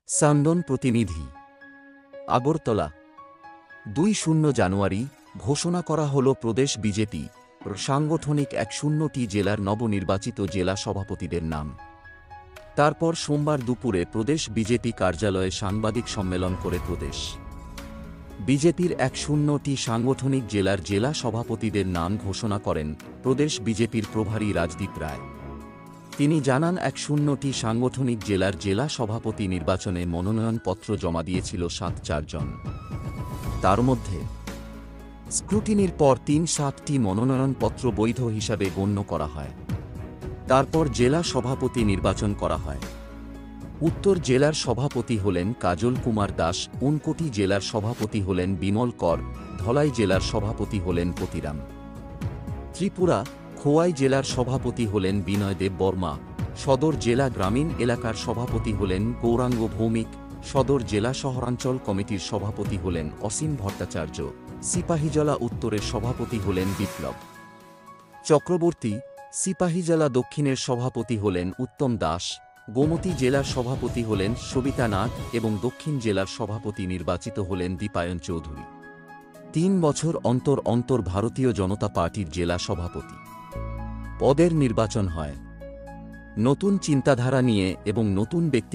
সান্দন প্রতিনিধি আগরতলা ২ জানুয়ারি ঘোষণা করা হল প্রদেশ বিজেপি সাংগঠনিক ১০টি জেলার নবনির্বাচিত জেলা সভাপতিদের নাম। তারপর সোমবার দুপুরে প্রদেশ বিজেপি কার্যালয়ে সাংবাদিক সম্মেলন করে প্রদেশ বিজেপির ১০টি সাংগঠনিক জেলার জেলা সভাপতিদের নাম ঘোষণা করেন প্রদেশ বিজেপির প্রভারী রাজদীপ রায়। তিনি জানান ১০টি সাংগঠনিক জেলার জেলা সভাপতি নির্বাচনে মনোনয়নপত্র জমা দিয়েছিল ৭ জন। তার মধ্যে স্ক্রুটিনির পর ৭টি মনোনয়নপত্র বৈধ হিসাবে গণ্য করা হয়। তারপর জেলা সভাপতি নির্বাচন করা হয়। উত্তর জেলার সভাপতি হলেন কাজল কুমার দাস, ঊনকোটি জেলার সভাপতি হলেন বিমল কর, ধলাই জেলার সভাপতি হলেন পতিরাম। ত্রিপুরা খোয়াই জেলার সভাপতি হলেন বিনয় দেব বর্মা, সদর জেলা গ্রামীণ এলাকার সভাপতি হলেন গৌরাঙ্গ ভৌমিক, সদর জেলা শহরাঞ্চল কমিটির সভাপতি হলেন অসীম ভট্টাচার্য, সিপাহীজলা উত্তরের সভাপতি হলেন বিপ্লব চক্রবর্তী, সিপাহীজলা দক্ষিণের সভাপতি হলেন উত্তম দাস, গোমতী জেলার সভাপতি হলেন সবিতা নাথ এবং দক্ষিণ জেলার সভাপতি নির্বাচিত হলেন দীপায়ন চৌধুরী। ৩ বছর অন্তর অন্তর ভারতীয় জনতা পার্টির জেলা সভাপতি পদের নির্বাচন হয়। নতুন চিন্তাধারা নিয়ে এবং নতুন ব্যক্তি